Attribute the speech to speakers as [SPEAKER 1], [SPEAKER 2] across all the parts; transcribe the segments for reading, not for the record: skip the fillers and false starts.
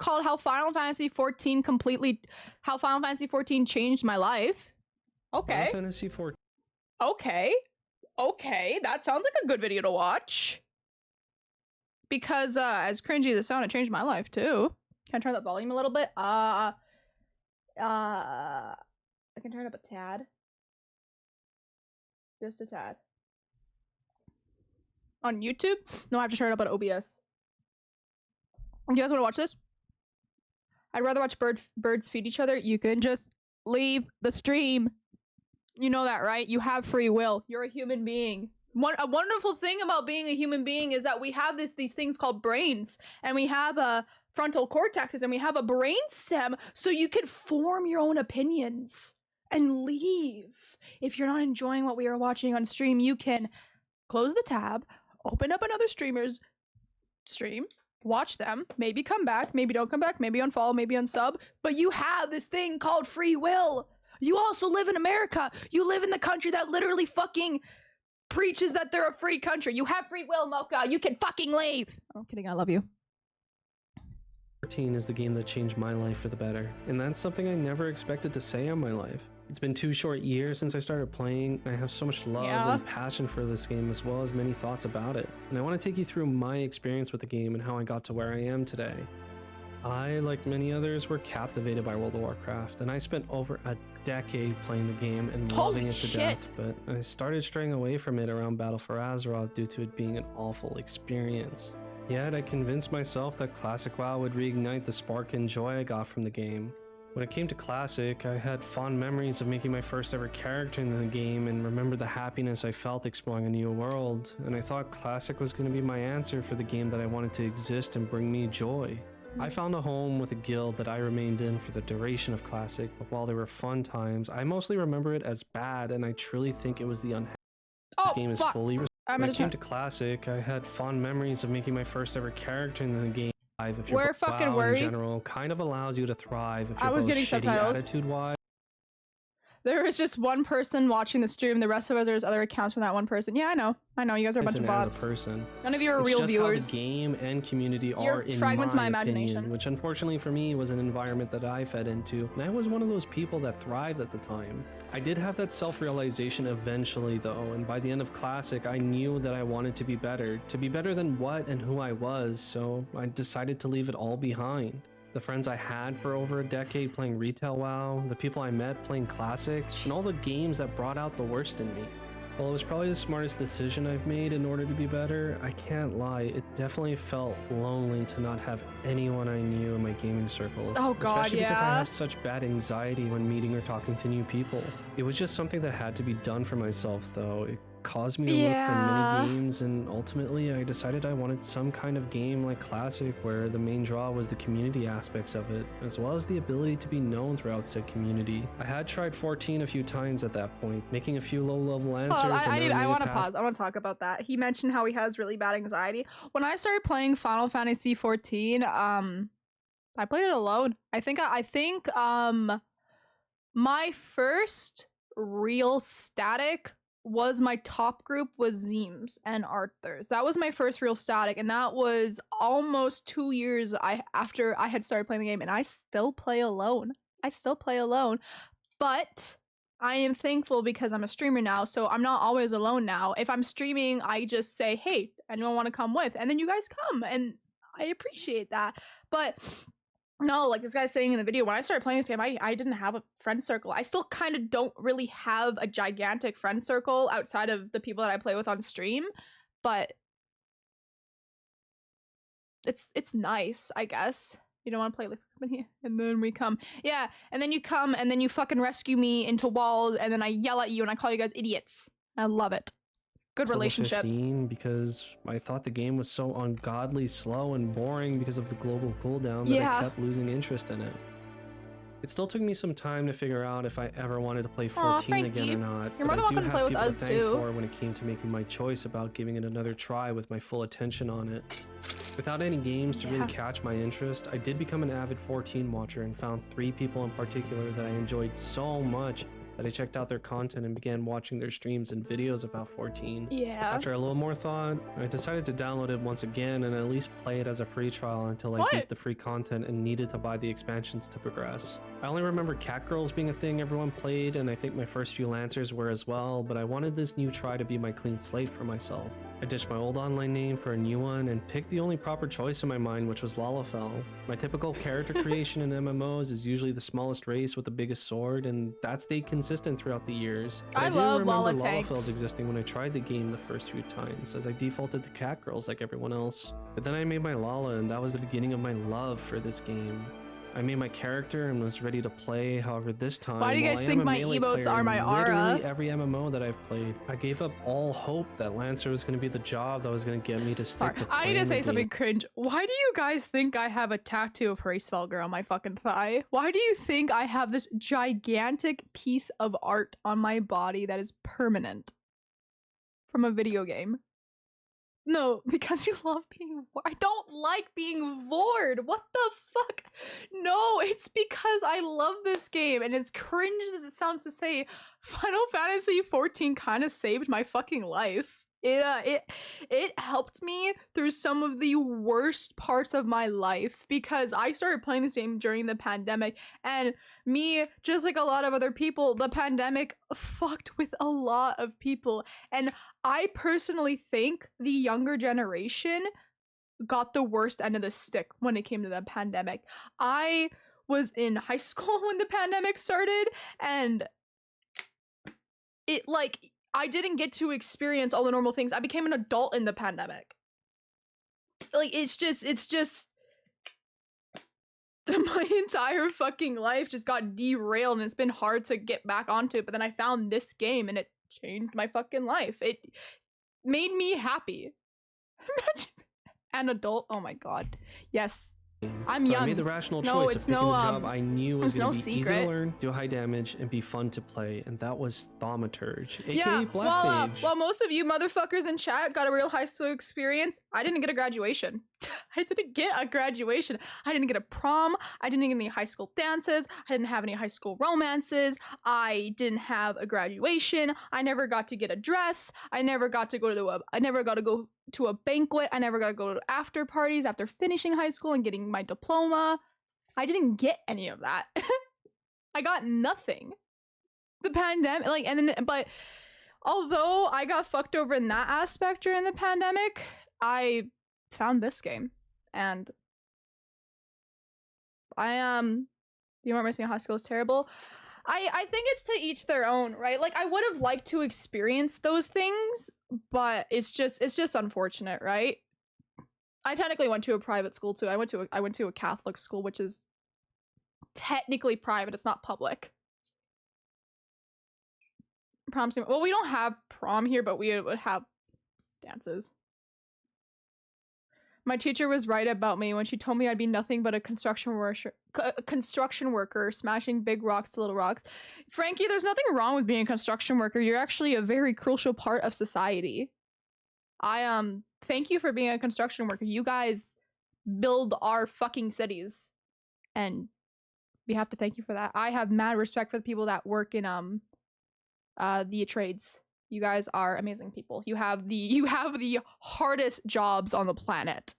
[SPEAKER 1] called How Final Fantasy XIV changed my life. Okay.
[SPEAKER 2] Final Fantasy XIV.
[SPEAKER 1] Okay. Okay, that sounds like a good video to watch. Because as cringy as it sounded, it changed my life too. Can I turn that volume a little bit? I can turn it up a tad. Just a tad. On YouTube? No, I have to turn it up on OBS. You guys want to watch this? I'd rather watch birds feed each other. You can just leave the stream. You know that, right? You have free will. You're a human being. A wonderful thing about being a human being is that we have these things called brains, and we have a frontal cortex, and we have a brain stem, so you can form your own opinions and leave. If you're not enjoying what we are watching on stream, you can close the tab, open up another streamer's stream, watch them, maybe come back, maybe don't come back, maybe unfollow, maybe unsub, but you have this thing called free will. You also live in America. You live in the country that literally fucking preaches that they're a free country. You have free will, Mocha. You can fucking leave. I'm kidding. I love you.
[SPEAKER 2] 14 is the game that changed my life for the better, and that's something I never expected to say on my life. It's been 2 short years since I started playing, and I have so much love and passion for this game, as well as many thoughts about it. And I want to take you through my experience with the game and how I got to where I am today. I, like many others, were captivated by World of Warcraft, and I spent over a decade playing the game and loving it to death, but I started straying away from it around Battle for Azeroth due to it being an awful experience. Yet I convinced myself that Classic WoW would reignite the spark and joy I got from the game. When it came to Classic, I had fond memories of making my first ever character in the game and remembered the happiness I felt exploring a new world, and I thought Classic was going to be my answer for the game that I wanted to exist and bring me joy. I found a home with a guild that I remained in for the duration of Classic, but while there were fun times, I mostly remember it as bad, and I truly think it was the unhappy. This game is fully when it came to Classic, I had fond memories of making my first ever character in the game. If you're fucking worried, in general, kind of allows you to thrive if you're both shitty attitude-wise.
[SPEAKER 1] There was just one person watching the stream. The rest of us, there's other accounts from that one person. Yeah, I know. You guys are a bunch of bots. None of you are real viewers.
[SPEAKER 2] How the game and community are in my opinion, which unfortunately for me was an environment that I fed into, and I was one of those people that thrived at the time. I did have that self-realization eventually though, and by the end of Classic, I knew that I wanted to be better than what and who I was, so I decided to leave it all behind. The friends I had for over a decade playing retail WoW, the people I met playing Classic, and all the games that brought out the worst in me. While it was probably the smartest decision I've made in order to be better, I can't lie, it definitely felt lonely to not have anyone I knew in my gaming circles. Oh god, especially because I have such bad anxiety when meeting or talking to new people. It was just something that had to be done for myself though. It caused me to look for many games, and ultimately I decided I wanted some kind of game like Classic where the main draw was the community aspects of it, as well as the ability to be known throughout said community. I had tried 14 a few times at that point, making a few low-level answers.
[SPEAKER 1] I want to pause. I want to talk about that. He mentioned how he has really bad anxiety. When I started playing Final Fantasy XIV, I played it alone. I think my first real static was my top group was Zeems and Arthurs. That was my first real static, and that was almost 2 years after I had started playing the game, and I still play alone. But I am thankful because I'm a streamer now, so I'm not always alone now. If I'm streaming, I just say, hey, anyone want to come with? And then you guys come, and I appreciate that. But no, like this guy's saying in the video, when I started playing this game, I didn't have a friend circle. I still kind of don't really have a gigantic friend circle outside of the people that I play with on stream, but it's nice, I guess. You don't want to play like, and then we come. Yeah, and then you come, and then you fucking rescue me into walls, and then I yell at you, and I call you guys idiots. I love it. Good relationship. 15
[SPEAKER 2] because I thought the game was so ungodly slow and boring because of the global cooldown that I kept losing interest in it. It still took me some time to figure out if I ever wanted to play 14 again or not.
[SPEAKER 1] You're more than welcome to play with us too.
[SPEAKER 2] When it came to making my choice about giving it another try with my full attention on it. Without any games to really catch my interest, I did become an avid 14 watcher and found 3 people in particular that I enjoyed so much that I checked out their content and began watching their streams and videos about 14.
[SPEAKER 1] Yeah.
[SPEAKER 2] After a little more thought, I decided to download it once again and at least play it as a free trial until I beat the free content and needed to buy the expansions to progress. I only remember cat girls being a thing everyone played, and I think my first few Lancers were as well, but I wanted this new try to be my clean slate for myself. I ditched my old online name for a new one and picked the only proper choice in my mind, which was Lalafell. My typical character creation in MMOs is usually the smallest race with the biggest sword, and that stayed consistent throughout the years. But I didn't remember Lalafells existing when I tried the game the first few times, as I defaulted to cat girls like everyone else. But then I made my Lala, and that was the beginning of my love for this game. I made my character and was ready to play. However, this time,
[SPEAKER 1] why do you guys think my emotes are my aura?
[SPEAKER 2] Literally every MMO that I've played, I gave up all hope that Lancer was going to be the job that was going to get me to stick to playing.
[SPEAKER 1] I need to say something cringe. Why do you guys think I have a tattoo of Hraesvelgr on my fucking thigh? Why do you think I have this gigantic piece of art on my body that is permanent from a video game? No, because you love being I don't like being vored. What the fuck? No, it's because I love this game, and as cringe as it sounds to say, Final Fantasy XIV kind of saved my fucking life. It helped me through some of the worst parts of my life, because I started playing this game during the pandemic, and me, just like a lot of other people, the pandemic fucked with a lot of people, and I personally think the younger generation got the worst end of the stick when it came to the pandemic. I was in high school when the pandemic started, and I didn't get to experience all the normal things. I became an adult in the pandemic. It's just my entire fucking life just got derailed, and it's been hard to get back onto it. But then I found this game, and it changed my fucking life. It made me happy. Imagine an adult. Oh my god. Yes. I'm young.
[SPEAKER 2] I made the rational choice of picking the job I knew was going to be easy to learn, do high damage, and be fun to play, and that was Thaumaturge, aka Black Mage.
[SPEAKER 1] While most of you motherfuckers in chat got a real high school experience, I didn't get a graduation. I didn't get a graduation. I didn't get a prom. I didn't get any high school dances. I didn't have any high school romances. I didn't have a graduation. I never got to get a dress. I never got to go to a banquet. I never got to go to after parties after finishing high school and getting my diploma. I didn't get any of that. I got nothing. The pandemic, but although I got fucked over in that aspect during the pandemic, I found this game, and you weren't missing high school is terrible. I think it's to each their own, right? Like, I would have liked to experience those things, but it's just unfortunate, right? I technically went to a private school too. I went to a Catholic school, which is technically private. It's not public. Well, we don't have prom here, but we would have dances. My teacher was right about me when she told me I'd be nothing but a construction worker smashing big rocks to little rocks. Frankie, there's nothing wrong with being a construction worker. You're actually a very crucial part of society. I thank you for being a construction worker. You guys build our fucking cities, and we have to thank you for that. I have mad respect for the people that work in the trades. You guys are amazing people. You have the hardest jobs on the planet,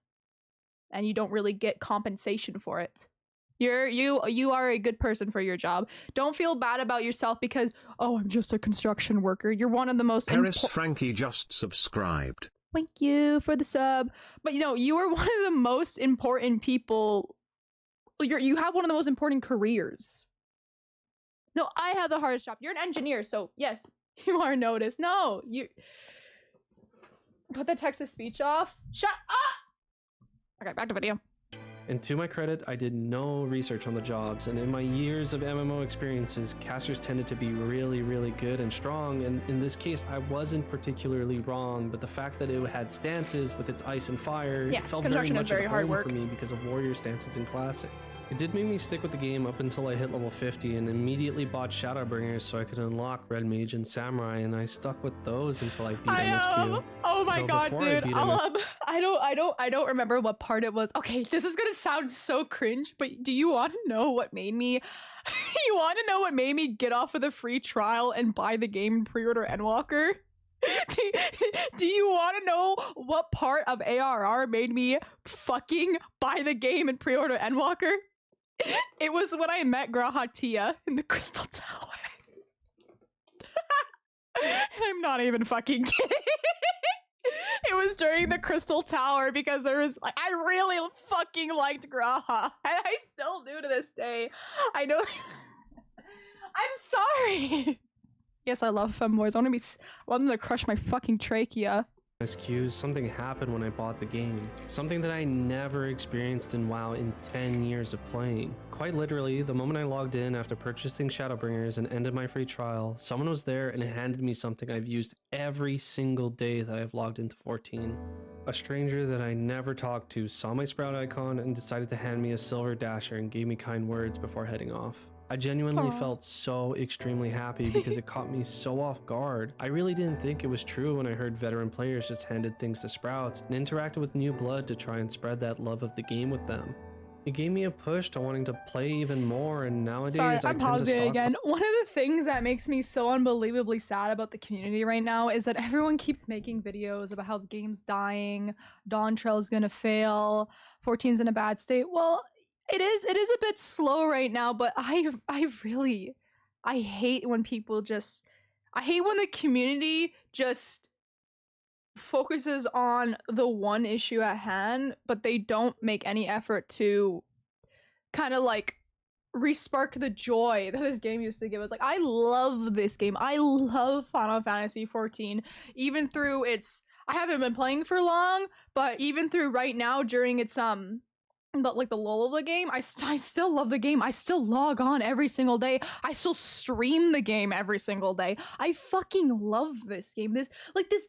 [SPEAKER 1] and you don't really get compensation for it. You are a good person for your job. Don't feel bad about yourself because, oh, I'm just a construction worker. You're one of the most
[SPEAKER 3] Paris Frankie just subscribed.
[SPEAKER 1] Thank you for the sub. But you are one of the most important people. You have one of the most important careers. No, I have the hardest job. You're an engineer, so yes, you are noticed. No, you put the text-to-speech off. Shut up! Okay, back to video.
[SPEAKER 2] And to my credit, I did no research on the jobs, and in my years of MMO experiences, casters tended to be really, really good and strong, and in this case, I wasn't particularly wrong, but the fact that it had stances with its ice and fire, it felt very much at home for me because of warrior stances in Classic. It did make me stick with the game up until I hit level 50 and immediately bought Shadowbringers so I could unlock Red Mage and Samurai, and I stuck with those until I beat MSQ.
[SPEAKER 1] Oh Oh my
[SPEAKER 2] Though
[SPEAKER 1] god,
[SPEAKER 2] before I
[SPEAKER 1] dude.
[SPEAKER 2] beat him in-
[SPEAKER 1] I don't remember what part it was. Okay, this is gonna sound so cringe, but do you want to know what made me you want to know what made me get off of the free trial and buy the game and pre-order Endwalker? Do you want to know what part of ARR made me fucking buy the game and pre-order Endwalker? It was when I met Grahatia in the Crystal Tower. I'm not even fucking kidding. It was during the Crystal Tower because there was like I really fucking liked Graha. And I still do to this day. I know. I'm sorry. Yes, I love femboys. I want them to crush my fucking trachea.
[SPEAKER 2] queues, something happened when I bought the game. Something that I never experienced in WoW in 10 years of playing. Quite literally, the moment I logged in after purchasing Shadowbringers and ended my free trial, someone was there and handed me something I've used every single day that I've logged into 14. A stranger that I never talked to saw my Sprout icon and decided to hand me a silver dasher and gave me kind words before heading off. I genuinely felt so extremely happy because it caught me so off guard. I really didn't think it was true when I heard veteran players just handed things to Sprouts and interacted with new blood to try and spread that love of the game with them. It gave me a push to wanting to play even more, and nowadays
[SPEAKER 1] Sorry,
[SPEAKER 2] I
[SPEAKER 1] I'm
[SPEAKER 2] tend to
[SPEAKER 1] pausing
[SPEAKER 2] stop.
[SPEAKER 1] again. One of the things that makes me so unbelievably sad about the community right now is that everyone keeps making videos about how the game's dying, Dawn Trail's gonna fail, 14's in a bad state. Well, it is a bit slow right now, but I hate when people just I hate when the community just focuses on the one issue at hand, but they don't make any effort to kind of like respark the joy that this game used to give us. Like, I love this game. I love Final Fantasy 14, even through its I haven't been playing for long, but even through right now during its but like the lull of the game, I still love the game. I still log on every single day. I still stream the game every single day. I fucking love this game. This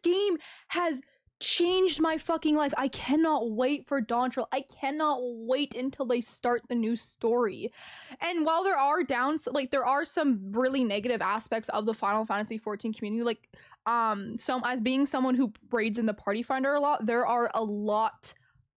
[SPEAKER 1] game has changed my fucking life. I cannot wait for Dawn Trail. I cannot wait until they start the new story. And while there are there are some really negative aspects of the Final Fantasy 14 community, like as being someone who raids in the Party Finder a lot, there are a lot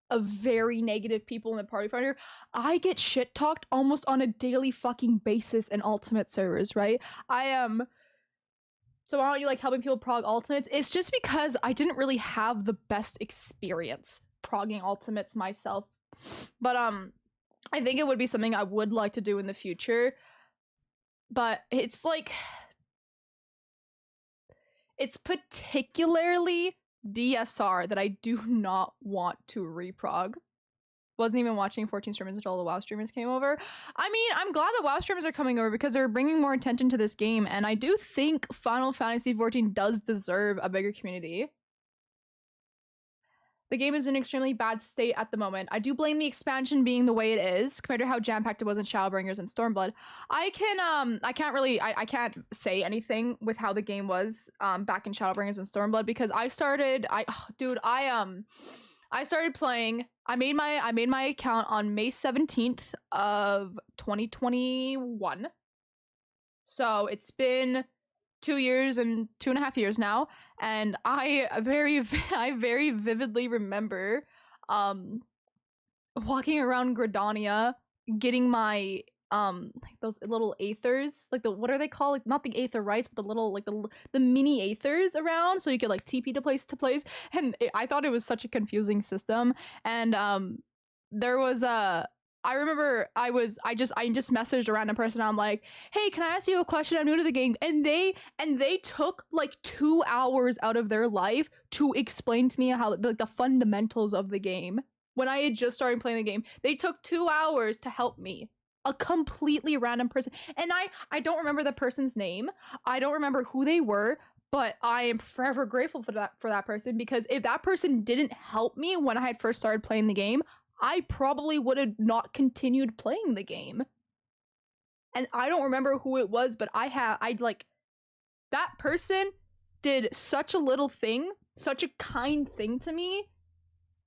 [SPEAKER 1] of very negative people in the Party Finder. I get shit talked almost on a daily fucking basis in Ultimate servers, right? So why don't you like helping people prog ultimates? It's just because I didn't really have the best experience progging ultimates myself. But I think it would be something I would like to do in the future. But it's like it's particularly DSR that I do not want to reprog. Wasn't even watching 14 streamers until all the WoW streamers came over. I mean, I'm glad that WoW streamers are coming over because they're bringing more attention to this game, and I do think Final Fantasy 14 does deserve a bigger community. The game is in an extremely bad state at the moment. I do blame the expansion being the way it is compared to how jam-packed it was in Shadowbringers and Stormblood. I can't say anything with how the game was back in Shadowbringers and Stormblood because I started playing. I made my account on May 17th of 2021. So it's been 2 years and 2.5 years now, and I very vividly remember walking around Gridania getting my like those little aethers, like what are they called, like not the aether rights, but the little like the mini aethers around so you could like TP to place, and I thought it was such a confusing system. And there was I remember I just messaged a random person. I'm like, hey, can I ask you a question? I'm new to the game. And they took like 2 hours out of their life to explain to me how like the fundamentals of the game. When I had just started playing the game, they took 2 hours to help me. A completely random person. And I don't remember the person's name. I don't remember who they were, but I am forever grateful for that person, because if that person didn't help me when I had first started playing the game, I probably would have not continued playing the game. And I don't remember who it was, but that person did such a little thing, such a kind thing to me.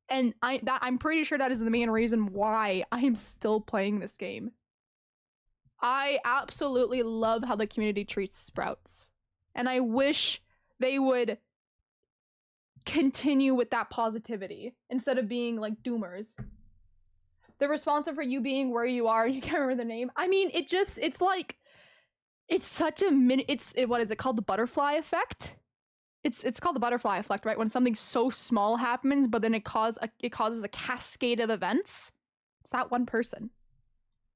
[SPEAKER 1] And I'm pretty sure that is the main reason why I am still playing this game. I absolutely love how the community treats Sprouts. And I wish they would continue with that positivity instead of being like doomers. They're responsible for you being where you are. You can't remember the name. I mean, it's like, it's such a what is it called? The butterfly effect? It's called the butterfly effect, right? When something so small happens, but then it causes a cascade of events. It's that one person.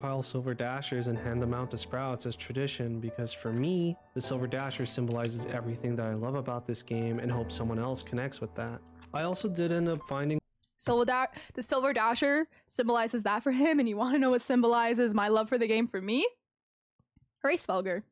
[SPEAKER 2] Pile silver dashers and hand them out to Sprouts as tradition, because for me, the silver dasher symbolizes everything that I love about this game and hope someone else connects with that. I also did end up finding
[SPEAKER 1] The silver dasher symbolizes that for him, and you want to know what symbolizes my love for the game for me? Hraesvelgr.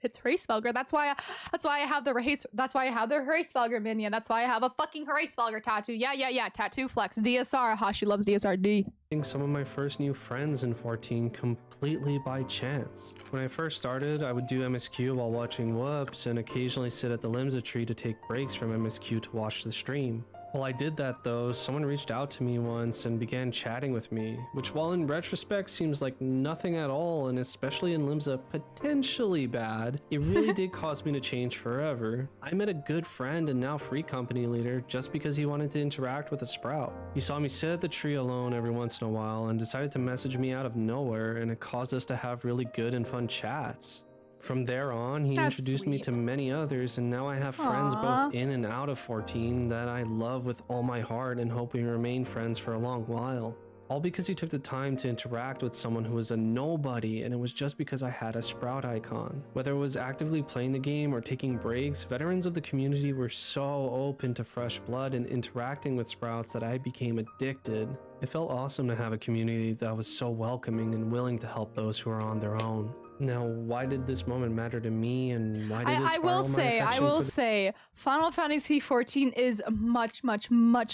[SPEAKER 1] It's Hraesvelgr. That's why I have the Hraesvelgr minion. That's why I have a fucking Hraesvelgr tattoo. Yeah. Tattoo flex. DSR. Hashi loves DSRD.
[SPEAKER 2] some of my first new friends in 14 completely by chance. When I first started, I would do MSQ while watching Whoops and occasionally sit at the Limsa tree to take breaks from MSQ to watch the stream. While I did that though, someone reached out to me once and began chatting with me, which while in retrospect seems like nothing at all, and especially in Limsa potentially bad, it really did cause me to change forever. I met a good friend and now free company leader just because he wanted to interact with a Sprout. He saw me sit at the tree alone every once in a while and decided to message me out of nowhere, and it caused us to have really good and fun chats. From there on, he introduced me to many others, and now I have friends both in and out of 14 that I love with all my heart and hope we remain friends for a long while. All because he took the time to interact with someone who was a nobody, and it was just because I had a Sprout icon. Whether it was actively playing the game or taking breaks, veterans of the community were so open to fresh blood and interacting with Sprouts that I became addicted. It felt awesome to have a community that was so welcoming and willing to help those who are on their own. Now, why did this moment matter to me, and why did it
[SPEAKER 1] I will say, Final Fantasy XIV is much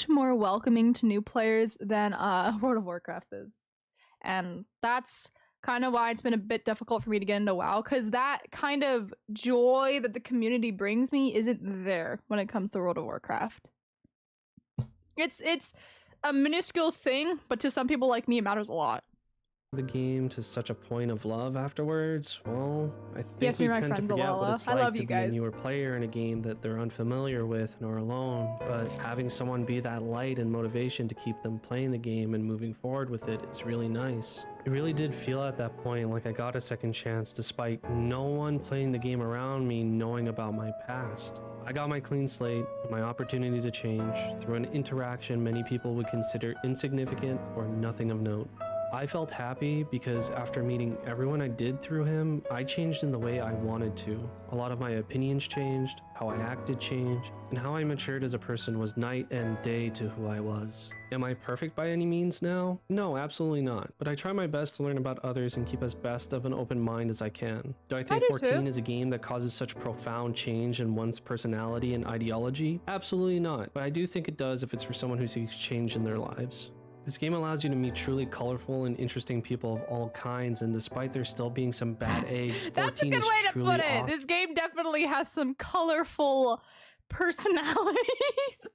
[SPEAKER 1] more welcoming to new players than World of Warcraft is. And that's kind of why it's been a bit difficult for me to get into WoW, because that kind of joy that the community brings me isn't there when it comes to World of Warcraft. It's a minuscule thing, but to some people like me, it matters a lot.
[SPEAKER 2] The game to such a point of love afterwards, well, I think
[SPEAKER 1] yes,
[SPEAKER 2] we
[SPEAKER 1] you're my
[SPEAKER 2] tend to
[SPEAKER 1] friends,
[SPEAKER 2] forget
[SPEAKER 1] Alala.
[SPEAKER 2] what it's
[SPEAKER 1] I
[SPEAKER 2] like
[SPEAKER 1] love
[SPEAKER 2] to
[SPEAKER 1] you
[SPEAKER 2] be
[SPEAKER 1] guys.
[SPEAKER 2] a newer player in a game that they're unfamiliar with and are alone, but having someone be that light and motivation to keep them playing the game and moving forward with it is really nice. It really did feel at that point like I got a second chance despite no one playing the game around me knowing about my past. I got my clean slate, my opportunity to change, through an interaction many people would consider insignificant or nothing of note. I felt happy because after meeting everyone I did through him, I changed in the way I wanted to. A lot of my opinions changed, how I acted changed, and how I matured as a person was night and day to who I was. Am I perfect by any means now? No, absolutely not. But I try my best to learn about others and keep as best of an open mind as I can. Do I think 14 is a game that causes such profound change in one's personality and ideology? Absolutely not. But I do think it does if it's for someone who seeks change in their lives. This game allows you to meet truly colorful and interesting people of all kinds, and despite there still being some bad eggs, 14
[SPEAKER 1] That's a good way to put it.
[SPEAKER 2] Awesome.
[SPEAKER 1] This game definitely has some colorful personalities.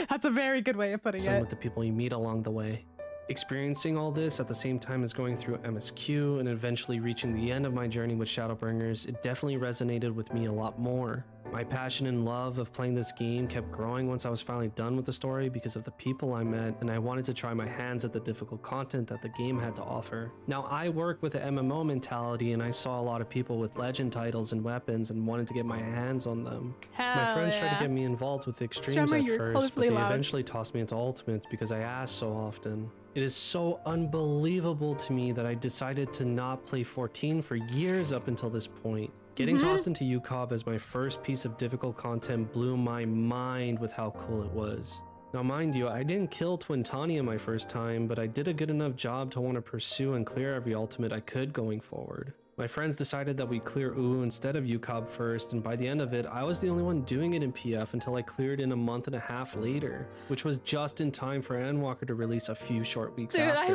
[SPEAKER 1] That's a very good way of putting it.
[SPEAKER 2] With the people you meet along the way. Experiencing all this at the same time as going through MSQ and eventually reaching the end of my journey with Shadowbringers, it definitely resonated with me a lot more. My passion and love of playing this game kept growing once I was finally done with the story because of the people I met, and I wanted to try my hands at the difficult content that the game had to offer. Now, I work with an MMO mentality, and I saw a lot of people with legend titles and weapons and wanted to get my hands on them. My friends tried to get me involved with extremes at first, but they eventually tossed me into ultimates because I asked so often. It is so unbelievable to me that I decided to not play 14 for years up until this point. Getting tossed into UCOB as my first piece of difficult content blew my mind with how cool it was. Now mind you, I didn't kill Twintania my first time, but I did a good enough job to want to pursue and clear every ultimate I could going forward. My friends decided that we clear UU instead of UCOB first, and by the end of it, I was the only one doing it in PF until I cleared in a month and a half later, which was just in time for Endwalker to release a few short weeks after.
[SPEAKER 1] I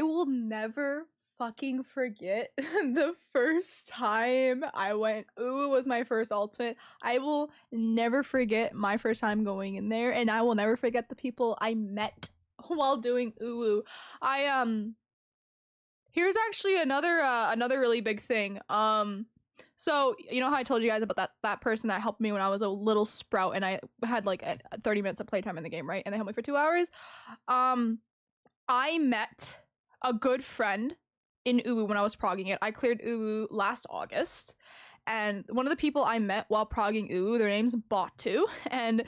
[SPEAKER 1] will never fucking forget the first time I went. UU was my first ultimate. I will never forget my first time going in there, and I will never forget the people I met while doing UU. Here's actually another really big thing. So, you know how I told you guys about that person that helped me when I was a little sprout and I had like 30 minutes of playtime in the game, right? And they helped me for 2 hours. I met a good friend in Uwu when I was progging it. I cleared Uwu last August. And one of the people I met while progging Uwu, their name's Batu. And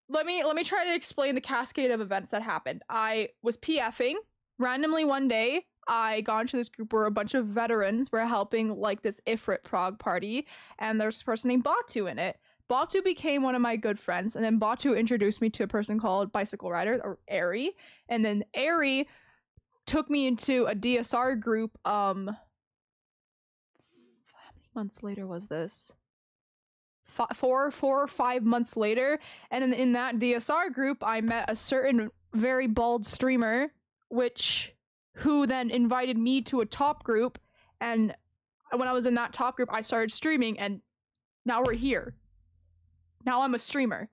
[SPEAKER 1] let me try to explain the cascade of events that happened. I was PFing. Randomly one day, I got into this group where a bunch of veterans were helping like this Ifrit prog party, and there's a person named Batu in it. Batu became one of my good friends, and then Batu introduced me to a person called Bicycle Rider, or Airy, and then Airy took me into a DSR group. How many months later was this? 4 or 5 months later, and in that DSR group, I met a certain very bald streamer, who then invited me to a top group, and when I was in that top group, I started streaming, and now we're here. Now I'm a streamer.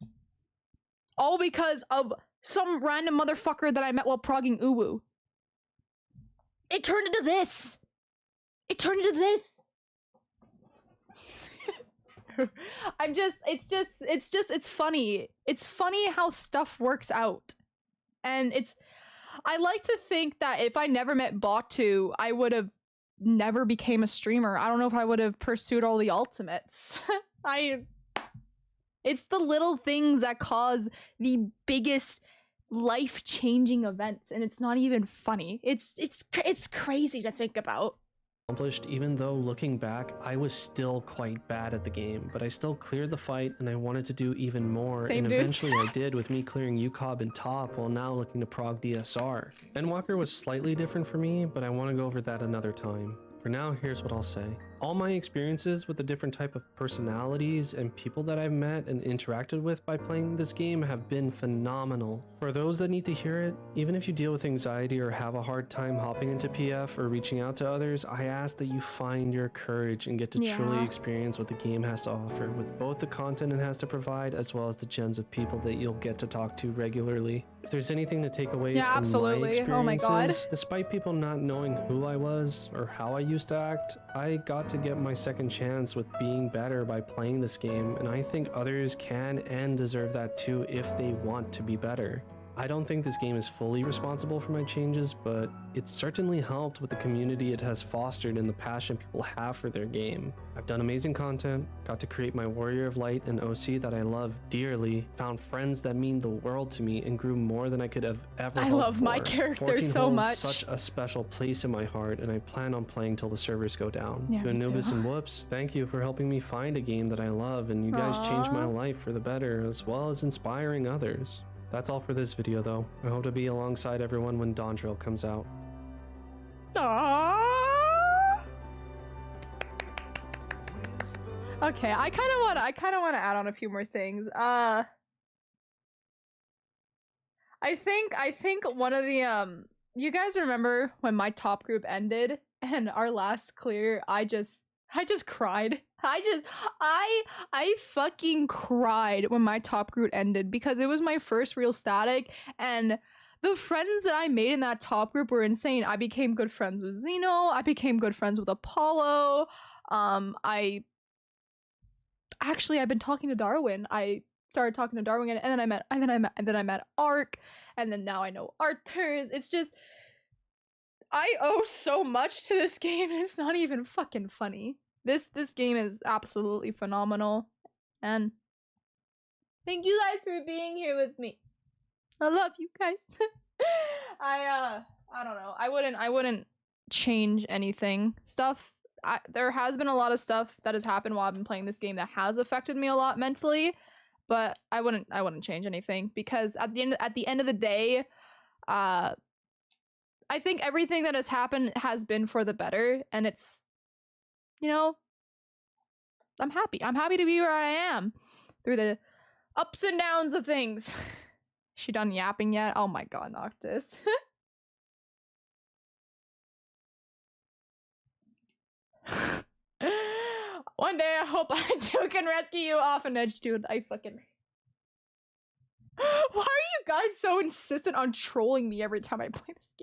[SPEAKER 1] All because of some random motherfucker that I met while progging Uwu. It turned into this. It turned into this. It's funny. It's funny how stuff works out. And I like to think that if I never met Batu, I would have never became a streamer. I don't know if I would have pursued all the ultimates. It's the little things that cause the biggest life-changing events, and it's not even funny. It's crazy to think about.
[SPEAKER 2] Accomplished, even though looking back, I was still quite bad at the game, but I still cleared the fight and I wanted to do even more.
[SPEAKER 1] Same,
[SPEAKER 2] and
[SPEAKER 1] dude.
[SPEAKER 2] Eventually I did, with me clearing UCOB and top while now looking to prog DSR. Endwalker was slightly different for me, but I want to go over that another time. For now, here's what I'll say. All my experiences with the different type of personalities and people that I've met and interacted with by playing this game have been phenomenal. For those that need to hear it, even if you deal with anxiety or have a hard time hopping into PF or reaching out to others, I ask that you find your courage and get to truly experience what the game has to offer, with both the content it has to provide as well as the gems of people that you'll get to talk to regularly. If there's anything to take away from my experiences,
[SPEAKER 1] oh my god,
[SPEAKER 2] despite people not knowing who I was or how I used to act, I got to get my second chance with being better by playing this game, and I think others can and deserve that too if they want to be better. I don't think this game is fully responsible for my changes, but it's certainly helped with the community it has fostered and the passion people have for their game. I've done amazing content, got to create my Warrior of Light and OC that I love dearly, found friends that mean the world to me, and grew more than I could have ever hoped for.
[SPEAKER 1] I love my character so much.
[SPEAKER 2] Such a special place in my heart, and I plan on playing till the servers go down.
[SPEAKER 1] Yeah,
[SPEAKER 2] to Anubis and Whoops, thank you for helping me find a game that I love, and you guys changed my life for the better, as well as inspiring others. That's all for this video though. I hope to be alongside everyone when Dawn Trail comes out.
[SPEAKER 1] Aww. Okay, I kind of want to add on a few more things. I think one of the you guys remember when my top group ended and our last clear, I just cried. I fucking cried when my top group ended because it was my first real static, and the friends that I made in that top group were insane. I became good friends with Zeno. I became good friends with Apollo. I've been talking to Darwin. I started talking to Darwin, and then I met Ark, and then now I know Arthurs. It's just, I owe so much to this game, and it's not even fucking funny. This game is absolutely phenomenal, and thank you guys for being here with me. I love you guys. I don't know. I wouldn't change anything. There has been a lot of stuff that has happened while I've been playing this game that has affected me a lot mentally, but I wouldn't change anything, because at the end of the day, I think everything that has happened has been for the better, and it's, you know, I'm happy. I'm happy to be where I am through the ups and downs of things. She done yapping yet? Oh my god, Noctis. One day I hope I too can rescue you off an edge, dude. I fucking... Why are you guys so insistent on trolling me every time I play this game?